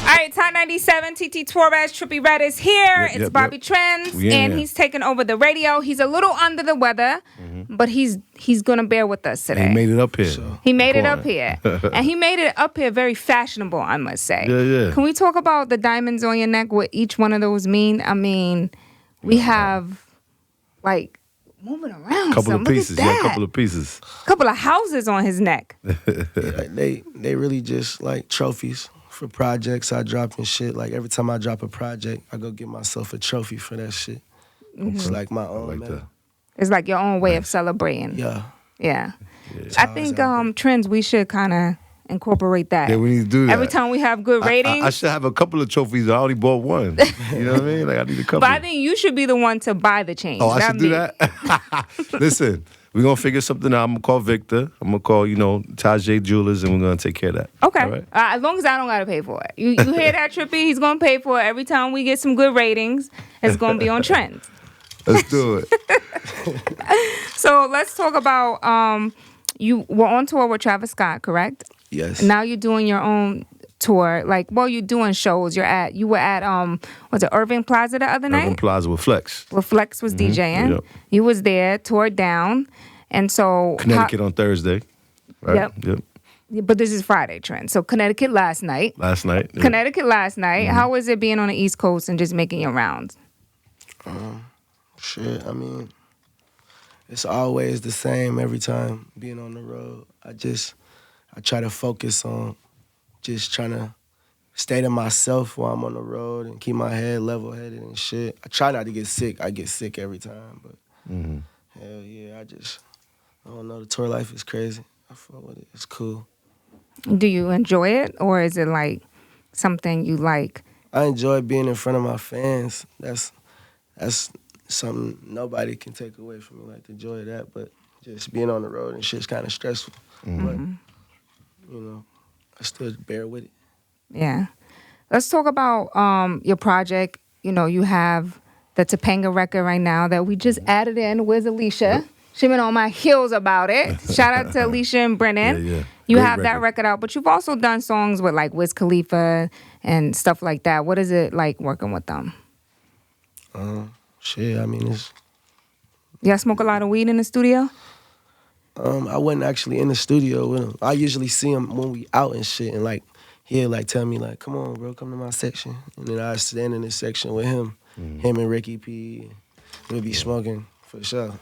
All right, Top 97, TT Torrez, Trippie Redd is here. It's Bobby Trends, and he's taking over the radio. He's a little under the weather, but he's going to bear with us today. He made it up here. He made it up here. And he made it up here very fashionable, I must say. Yeah. Can we talk about the diamonds on your neck, what each one of those mean? I mean, we have, like, moving around. Couple of pieces. Yeah, couple of pieces. Couple of houses on his neck. They really just like trophies for projects I drop and shit. Like every time I drop a project, I go get myself a trophy for that shit. It's like my own. Like that. It's like your own way of celebrating. Yeah. I think Trends, we should kind of incorporate that. Yeah, we need to do that. Every time we have good ratings. I should have a couple of trophies. I only bought one. You know what I mean? Like I need a couple. But I think you should be the one to buy the chains. Oh, I should do that? Listen, we're going to figure something out. I'm going to call Victor. I'm going to call, Tajay Jewelers, and we're going to take care of that. Okay. All right? As long as I don't got to pay for it. You hear that, Trippie? He's going to pay for it. Every time we get some good ratings, it's going to be on Trends. Let's do it. So let's talk about, you were on tour with Travis Scott, correct? Yes. Now you're doing your own tour. You're doing shows. You were at was it Irving Plaza the other night? Irving Plaza with Flex. Where Flex was DJing. Yep. You was there, toured down. And so Connecticut on Thursday. Right? Yep. But this is Friday, Trent. So Connecticut last night. Yep. Connecticut last night. How was it being on the East Coast and just making your rounds? Shit, I mean, it's always the same every time being on the road. I try to focus on just trying to stay to myself while I'm on the road and keep my head level-headed and shit. I try not to get sick. I get sick every time, but hell yeah, I don't know. The tour life is crazy. I fuck with it. It's cool. Do you enjoy it, or is it like something you like? I enjoy being in front of my fans. That's something nobody can take away from me, like the joy of that. But just being on the road and shit's kind of stressful. But, I still bear with it. Yeah. Let's talk about your project. You have the Topanga record right now that we just added in. Where's Alicia? She been on my heels about it. Shout out to Alicia and Brennan. Yeah. You Great have that record out, but you've also done songs with like Wiz Khalifa and stuff like that. What is it like working with them? Shit, I mean, Y'all smoke a lot of weed in the studio? I wasn't actually in the studio with him. I usually see him when we out and shit, and he'll tell me come on, bro, come to my section, and then I stand in this section with him, him and Ricky P. We'll be smoking for sure.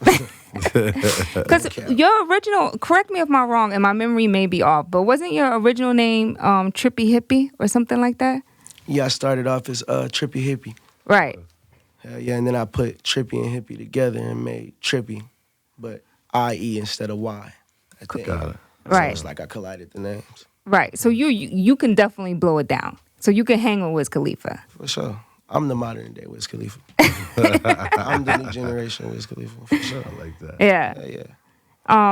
Because your original, correct me if I'm wrong, and my memory may be off, but wasn't your original name Trippie Hippie or something like that? Yeah, I started off as Trippie Hippie. Right. Hell yeah, and then I put Trippie and Hippie together and made Trippie, but I-E instead of Y. Got it. Right. So it's like I collided the names. Right. So you can definitely blow it down. So you can hang with Wiz Khalifa. For sure. I'm the modern day Wiz Khalifa. I'm the new generation Wiz Khalifa, for sure. I like that. Yeah.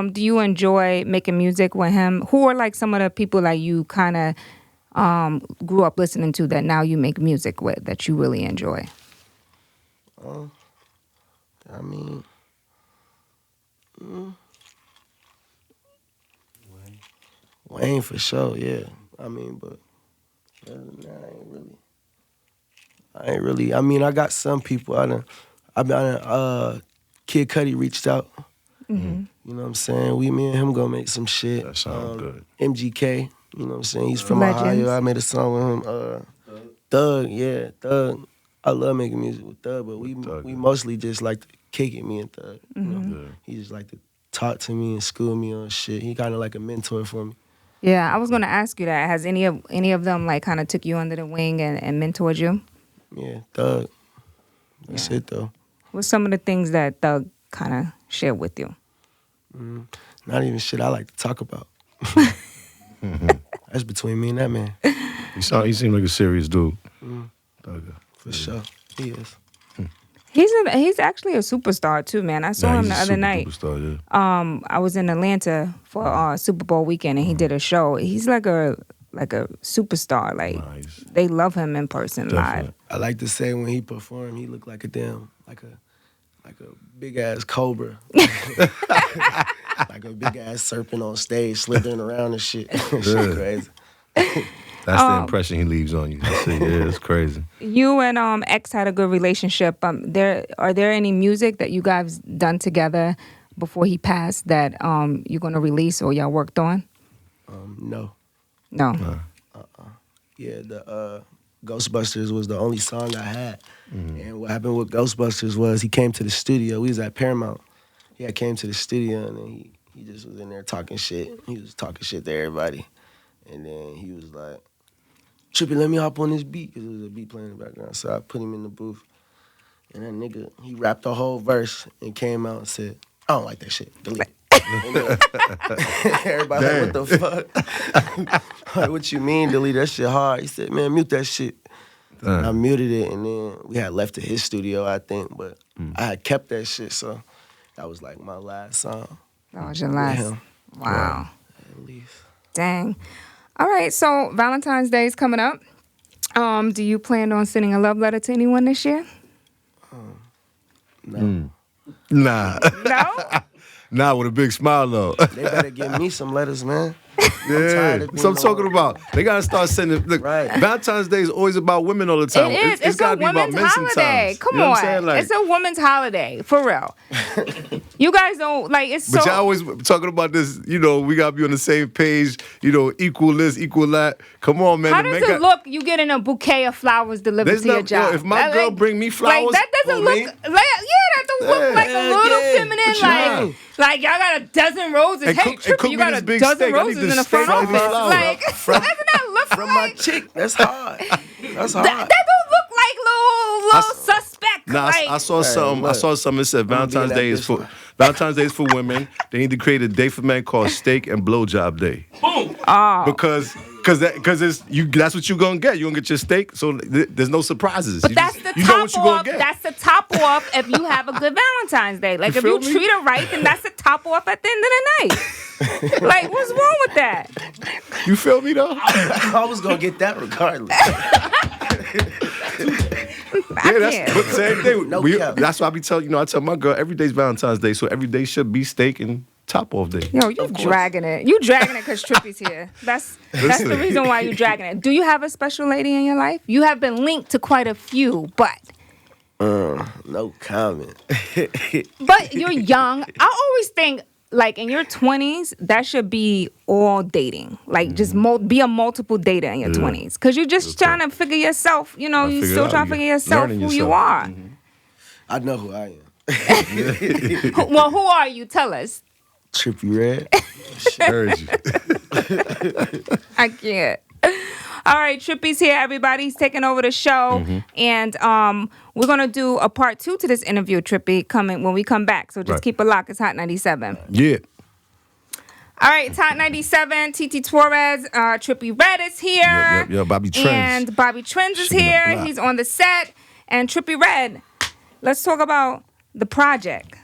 Do you enjoy making music with him? Who are like some of the people that you kind of grew up listening to that now you make music with that you really enjoy? I mean, Wayne for sure, yeah. I mean, but other than that, I ain't really. I mean, I got some people. Kid Cudi reached out. You know what I'm saying? Me and him gonna make some shit. That sounds good. MGK, you know what I'm saying? He's from Legends. Ohio. I made a song with him. Thug, yeah, Thug. I love making music with Thug, but we mostly just like to kick it, me and Thug. You know? He just like to talk to me and school me on shit. He kind of like a mentor for me. Yeah, I was gonna ask you that. Has any of them like kind of took you under the wing and mentored you? Yeah, Thug. That's it though. What's some of the things that Thug kind of shared with you? Not even shit I like to talk about. That's between me and that man. He seemed like a serious dude. Thug. For sure. He is. He's actually a superstar too, man. I saw him the other night. Superstar, yeah. I was in Atlanta for Super Bowl weekend, and he did a show. He's like a superstar. Like Nice. they love him in person live. I like to say when he performed, he looked like a big ass cobra. Like a big ass serpent on stage, slithering around and shit. Shit crazy. That's the impression he leaves on you. That shit, yeah, it's crazy. You and X had a good relationship. Are there any music that you guys done together before he passed that you're gonna release or y'all worked on? No. No. Yeah, the Ghostbusters was the only song I had. And what happened with Ghostbusters was he came to the studio. We was at Paramount. He had came to the studio and then he just was in there talking shit. He was talking shit to everybody. And then he was like, Trippie, let me hop on this beat, because there was a beat playing in the background. So I put him in the booth. And that nigga, he rapped the whole verse and came out and said, I don't like that shit. Delete it. Everybody like, what the fuck? Like, what you mean, delete that shit hard? He said, man, mute that shit. I muted it, and then we had left to his studio, I think, but I had kept that shit, so that was like my last song. That was your last. Wow. At least. Dang. All right, so Valentine's Day is coming up. Do you plan on sending a love letter to anyone this year? No. Nah. No? Nah, with a big smile, though. They better give me some letters, man. Yeah, that's what I'm talking about. They gotta start sending. Look, Right. Valentine's Day is always about women all the time. It is. It's a gotta be about women's men holiday. sometimes. Come You know what I'm on. saying? Like, It's a women's holiday, for real. You guys don't, like, it's so... but y'all always talking about this, we gotta be on the same page, equal this, equal that. Come on, man. How does it look you getting a bouquet of flowers delivered to your job? If my girl bring me flowers, like, that doesn't look... me, that doesn't look like a little feminine, What you mean? like y'all got a dozen roses. And Hey, cook Trippie, me you got this a big dozen steak. I need roses this in the steak front and these office. flowers. Like, doesn't that look From like... my chick, that's hard. That's hard. That don't look like little suspect. Nah, like, I saw something. I look. saw something that said Valentine's Day is for women. They need to create a day for men called Steak and Blowjob Day. Boom. Oh. Because it's you. That's what you're gonna get. You're gonna get your steak. So there's no surprises. But that's the top off. That's the top off if you have a good Valentine's Day. Like, if you treat her right, then that's the top off at the end of the night. Like, what's wrong with that? You feel me though? I was gonna get that regardless. But same thing. No cap. That's why I be telling I tell my girl every day's Valentine's Day, so every day should be steak and top off day. Yo, you dragging it. You dragging it because Trippie's here. That's the reason why you dragging it. Do you have a special lady in your life? You have been linked to quite a few, but no comment. but you're young. I always think, like, in your 20s, that should be all dating. Like, just be a multiple dater in your 20s. Because you're just trying to figure yourself, you're still trying to figure yourself who you are. Mm-hmm. I know who I am. Well, who are you? Tell us. Trippie Redd. Heard you. I can't. All right, Trippie's here, everybody. He's taking over the show. And we're going to do a part 2 to this interview, Trippie, coming when we come back. So just keep it locked. It's Hot 97. Yeah. All right, it's Hot 97. TT Torrez, Trippie Redd is here. Yep. Bobby Trends. And Bobby Trends is here. He's on the set. And Trippie Redd, let's talk about the project.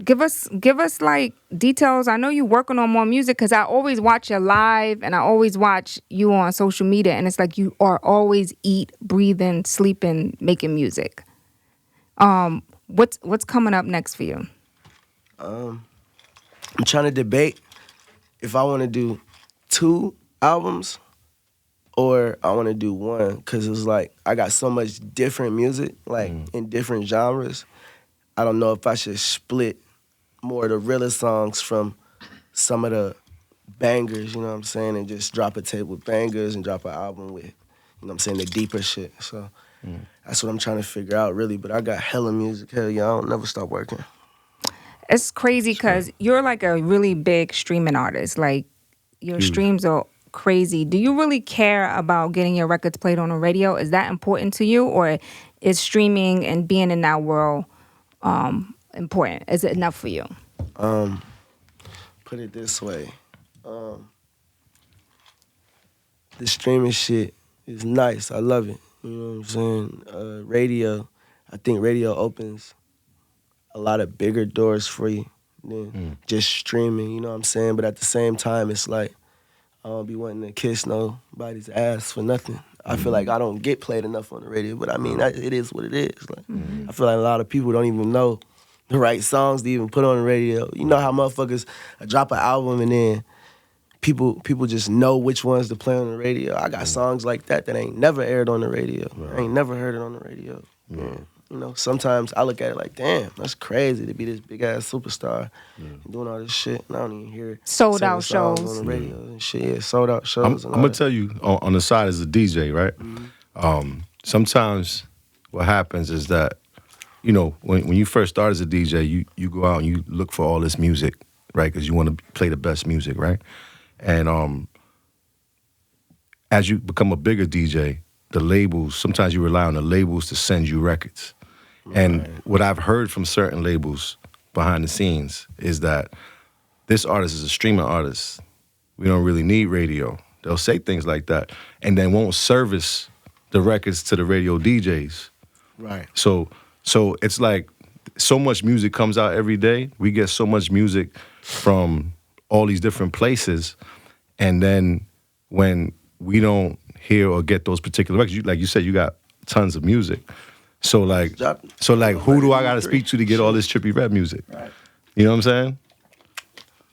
Give us like details. I know you're working on more music because I always watch you live and I always watch you on social media, and it's like you are always breathing, sleeping, making music. What's coming up next for you? I'm trying to debate if I want to do 2 albums or I want to do 1, because it's like I got so much different music, like in different genres. I don't know if I should split more of the realer songs from some of the bangers, you know what I'm saying, and just drop a tape with bangers and drop an album with, you know what I'm saying, the deeper shit. So that's what I'm trying to figure out, really. But I got hella music. Hell yeah, I don't never stop working. It's crazy because you're like a really big streaming artist. Like, your streams are crazy. Do you really care about getting your records played on the radio? Is that important to you, or is streaming and being in that world important? Is it enough for you? Put it this way. The streaming shit is nice. I love it. You know what I'm saying? Radio, I think radio opens a lot of bigger doors for you than just streaming, you know what I'm saying? But at the same time, it's like, I don't be wanting to kiss nobody's ass for nothing. I feel like I don't get played enough on the radio, but I mean, it is what it is. Like, I feel like a lot of people don't even know the right songs to even put on the radio. You know how motherfuckers drop an album and then people just know which ones to play on the radio. I got songs like that ain't never aired on the radio. I ain't never heard it on the radio. Yeah. You know, sometimes I look at it like, damn, that's crazy to be this big ass superstar and doing all this shit, and I don't even hear Sold out songs shows on the radio and shit. Yeah, sold out shows. I'm gonna tell you on the side as a DJ, right? Sometimes what happens is that, you know, when you first start as a DJ, you go out and you look for all this music, right? Because you want to play the best music, right? And as you become a bigger DJ, the labels, sometimes you rely on the labels to send you records. And what I've heard from certain labels behind the scenes is that this artist is a streaming artist. We don't really need radio. They'll say things like that, and then won't service the records to the radio DJs. Right. So it's like so much music comes out every day. We get so much music from all these different places, and then when we don't hear or get those particular records, like you said, you got tons of music. So who do I got to speak to get all this Trippie Redd music? Right. You know what I'm saying?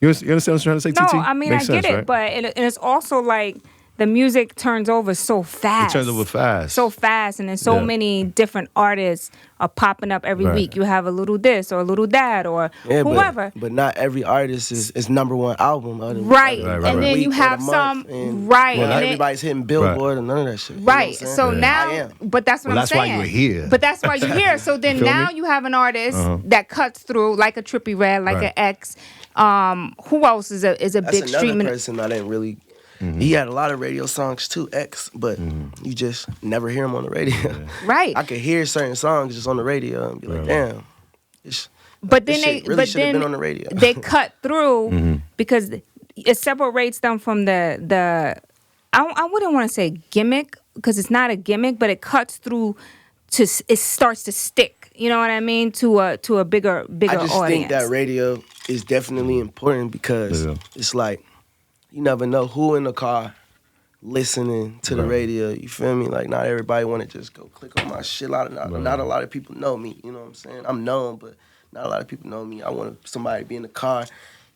You understand what I'm trying to say, No, TT? I mean, Makes I get sense, it, right? but and it's also like the music turns over so fast. It turns over fast. So fast, and then so Yeah. many different artists are popping up every Right. week. You have a little this or a little that or whoever. But not every artist is number one album. Right. And then you have some, right. Well, not and everybody's hitting Billboard and none of that shit. Right. You know what I'm So saying? now, I am. but that's what I'm That's saying. why you're here. But that's why you're here. So then Feel now me? you have an artist that cuts through, like a Trippie Redd, like Right. an X. Who else is a That's big another streaming? person I didn't really. He had a lot of radio songs too, X, but you just never hear him on the radio. Right. I could hear certain songs just on the radio and be like, damn. But This then they, shit really but should have then been on the radio. they cut through because it separates them from the. I wouldn't want to say gimmick because it's not a gimmick, but it cuts through to it starts to stick. You know what I mean? To a bigger I just audience. think that radio is definitely important because it's like you never know who in the car listening to the radio. You feel me? Like not everybody want to just go click on my shit. Not a lot of people know me. You know what I'm saying? I'm known, but not a lot of people know me. I want somebody to be in the car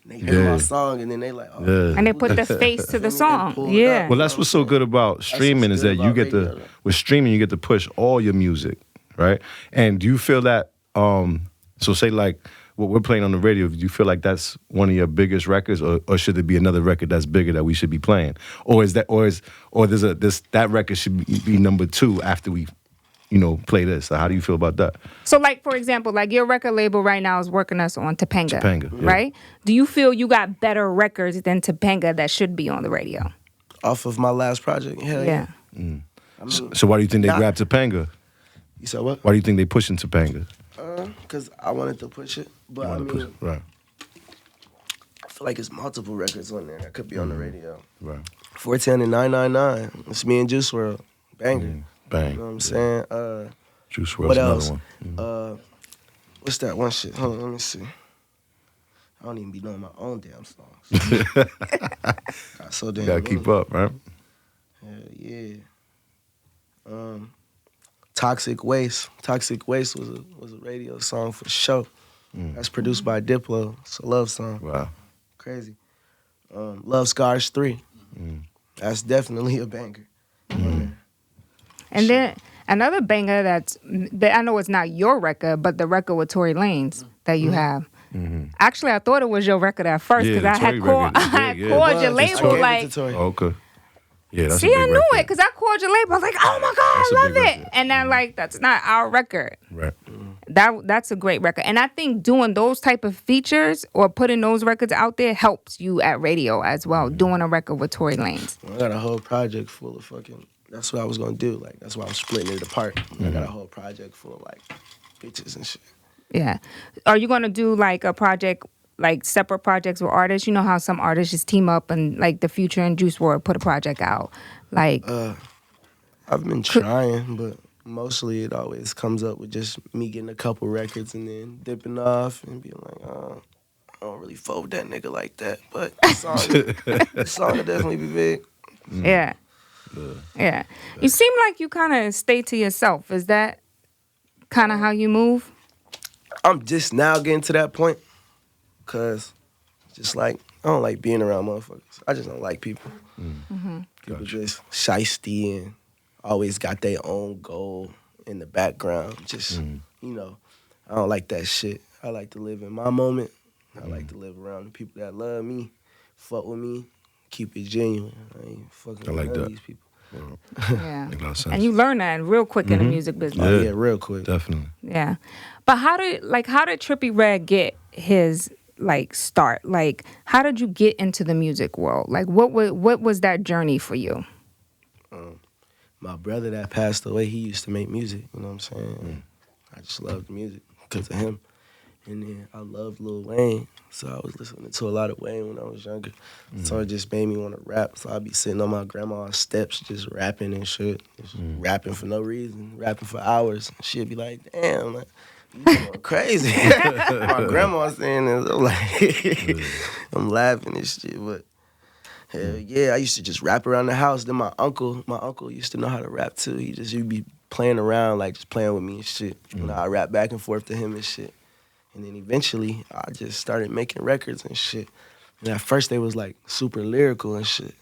and they hear my song and then they like, oh. And they put the face to the song. Yeah. Well, that's what's so good about streaming is that you get to, with streaming, you get to push all your music, right? And do you feel that, so say like what we're playing on the radio, do you feel like that's one of your biggest records or should there be another record that's bigger that we should be playing? Or is that, that record should be number 2 after we, play this? So how do you feel about that? So, like, for example, like your record label right now is working us on Topanga. Topanga, yeah. Right? Do you feel you got better records than Topanga that should be on the radio? Off of my last project, hell yeah. Yeah. I mean, So why do you think they grabbed Topanga? you said what? Why do you think they pushing Topanga? Because I wanted to push it, but I mean, Right. I feel like it's multiple records on there that could be on the radio. Right. 410 and 999. It's me and Juice WRLD. Banger. Bang. You know what I'm saying? Juice WRLD's What another else? one. What's that one shit? Hold on, let me see. I don't even be knowing my own damn songs. Got so damn You gotta many. keep up, right? Yeah. Toxic Waste. Toxic Waste was a radio song for the show. That's produced by Diplo. It's a love song. Wow. Crazy. Love Scars 3. That's definitely a banger. And then another banger that I know it's not your record, but the record with Tory Lanez that you have. Actually, I thought it was your record at first Yeah, because the I had Tory record is called big, yeah. called your I label gave it like. to Tory. Okay. Yeah, that's See, a big I knew record. it because I called your label. I was like, "Oh my god, That's a I love big it!" record. And then like, that's not our record. Right. That's a great record. And I think doing those type of features or putting those records out there helps you at radio as well. Doing a record with Tory Lanez. I got a whole project full of fucking. That's what I was gonna do. Like that's why I'm splitting it apart. I got a whole project full of like bitches and shit. Yeah. Are you gonna do like a project, like separate projects with artists? You know how some artists just team up and like the Future and Juice WRLD put a project out. Like I've been trying, but mostly it always comes up with just me getting a couple records and then dipping off and being like, I don't really fuck with that nigga like that. But the song will definitely be big. yeah. Yeah. You seem like you kind of stay to yourself. Is that kind of how you move? I'm just now getting to that point, cause just like I don't like being around motherfuckers. I just don't like people. People just shiesty and always got their own goal in the background. Just you know, I don't like that shit. I like to live in my moment. I like to live around the people that love me, fuck with me, keep it genuine. I ain't fucking I like with none of that. these people. Yeah. Make a lot of sense. And you learn that real quick in the music business. Oh, yeah, real quick. Definitely. Yeah. But how did Trippie Redd get his like start? Like how did you get into the music world? Like what was that journey for you? My brother that passed away, he used to make music, you know what I'm saying? I just loved music because of him. And then I loved Lil Wayne, so I was listening to a lot of Wayne when I was younger. So it just made me want to rap. So I'd be sitting on my grandma's steps just rapping and shit. Just rapping for no reason, rapping for hours. She'd be like, damn, like, you going crazy. My grandma saying this, I'm like, I'm laughing and shit, but hell yeah, I used to just rap around the house. Then my uncle used to know how to rap too. He'd be playing around, like just playing with me and shit. And I rap back and forth to him and shit. And then eventually, I just started making records and shit. And at first, they was like super lyrical and shit.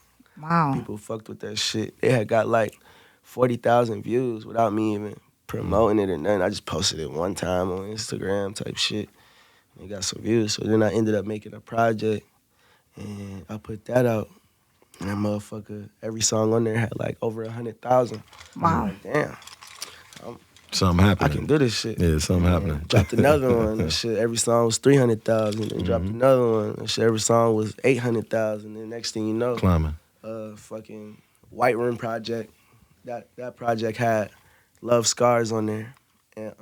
Wow. People fucked with that shit. They had got like 40,000 views without me even promoting it or nothing. I just posted it one time on Instagram type shit. And it got some views. So then I ended up making a project. And I put that out. And that motherfucker, every song on there had like over 100,000. Wow. I'm like, damn. Something happening. I can do this shit. Yeah, something happening. Dropped another one. And shit, every song was 300,000. Then dropped another one. And shit, every song was 800,000. And next thing you know, Climbing. fucking White Room Project. That project had Love Scars on there, and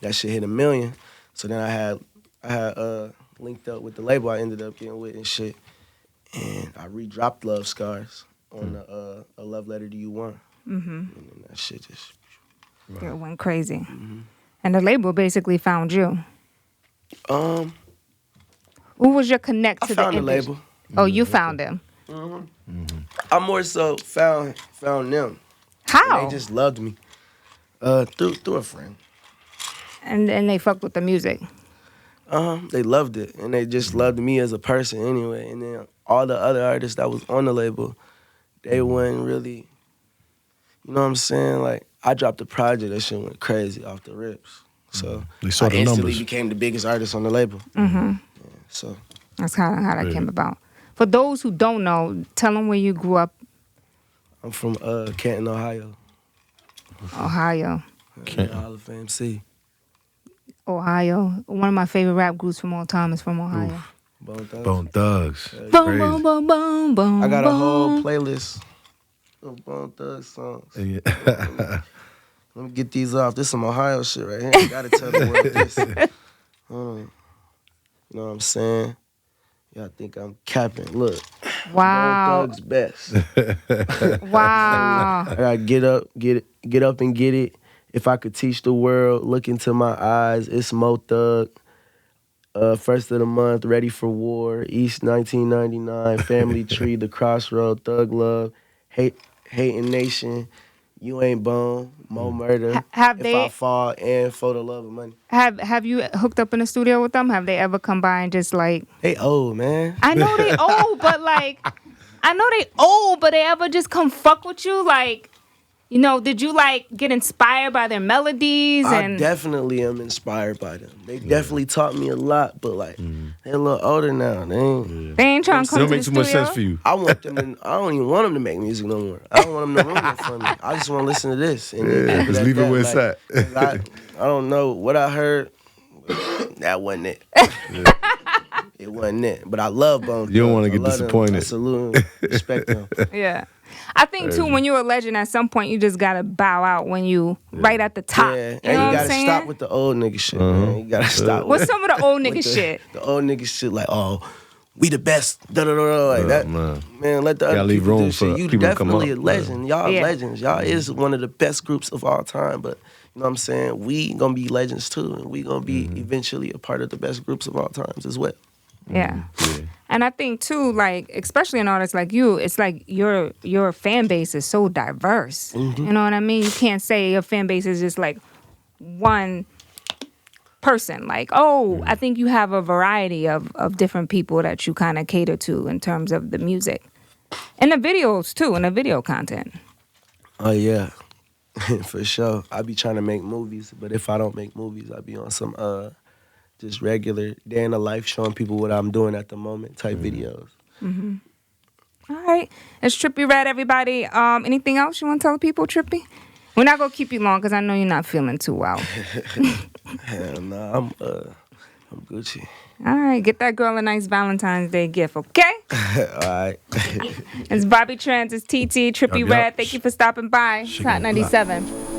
that shit hit 1 million. So then I had linked up with the label I ended up getting with and shit, and I redropped Love Scars on a Love Letter to You One. And then that shit just. It went crazy. And the label basically found you. Um, Who was your connect I to found the the label. Oh, you found them. I more so found them. How? And they just loved me. Through a friend. And they fucked with the music. They loved it, and they just loved me as a person anyway. And then all the other artists that was on the label, they weren't really, you know what I'm saying? Like, I dropped a project, that shit went crazy off the rips. So They saw I the instantly numbers. became the biggest artist on the label. Yeah, so That's how that came about. For those who don't know, tell them where you grew up. I'm from Canton, Ohio. Ohio. Hall of Fame C. Ohio. One of my favorite rap groups from all time is from Ohio. Bone Thugs. Bone Thugs. Boom, Crazy. boom, boom, boom, boom. I got a boom. whole playlist of Bone Thugs songs. Yeah. Let me get these off. This some Ohio shit right here. I gotta tell the world this. You know what I'm saying? Y'all think I'm capping. Look. Wow. Bone Thugs best. Wow. I gotta get up and get it. If I could teach the world, look into my eyes, it's Mo Thug. First of the month, Ready for War, East 1999, Family Tree, The Crossroad, Thug Love, Hating Nation, You Ain't Bone, Mo Murder, Have If they- I Fall, and For the Love of Money. Have you hooked up in the studio with them? Have they ever come by and just like? They old, man. I know they old, but they ever just come fuck with you? Like, you know, did you like get inspired by their melodies? I definitely am inspired by them. They definitely taught me a lot, but like they're a little older now. They ain't trying to It come don't to make the too much studio? sense for you. I want them to. I don't even want them to make music no more. I don't want them to ruin it for me. I just want to listen to this. And Yeah, just leave it where it's at. 'cause I don't know what I heard. That wasn't it. It wasn't it. But I love Bone Thugs. You don't wanna I get love them. disappointed. I salute them. Respect them. Yeah. I think too, when you're a legend, at some point you just gotta bow out when you right at the top. Yeah, You and know you what I'm gotta saying? stop with the old nigga shit, man. You gotta stop What's with some of the old nigga with the, shit? The old nigga shit, like, oh, we the best, da da da, like that. Man, let the Gotta other leave people room do for shit. You people to come definitely up. a legend. Y'all Yeah. legends. Y'all is one of the best groups of all time. But you know what I'm saying? We gonna be legends too, and we gonna be eventually a part of the best groups of all times as well. Yeah. And I think too, like, especially an artist like you, it's like your fan base is so diverse. You know what I mean? You can't say your fan base is just like one person? Like, oh, I think you have a variety of different people that you kind of cater to in terms of the music. And the videos, too, and the video content. Oh, yeah. For sure. I be trying to make movies, but if I don't make movies, I be on some just regular day in the life showing people what I'm doing at the moment type videos. Mm-hmm. All right. It's Trippie Redd, everybody. Anything else you want to tell people, Trippie? We're not going to keep you long because I know you're not feeling too well. Hell no, I'm Gucci. All right. Get that girl a nice Valentine's Day gift, okay? All right. It's Bobby Trends. It's TT, Trippie Yup, yup. Redd. Thank you for stopping by. It's Hot 97.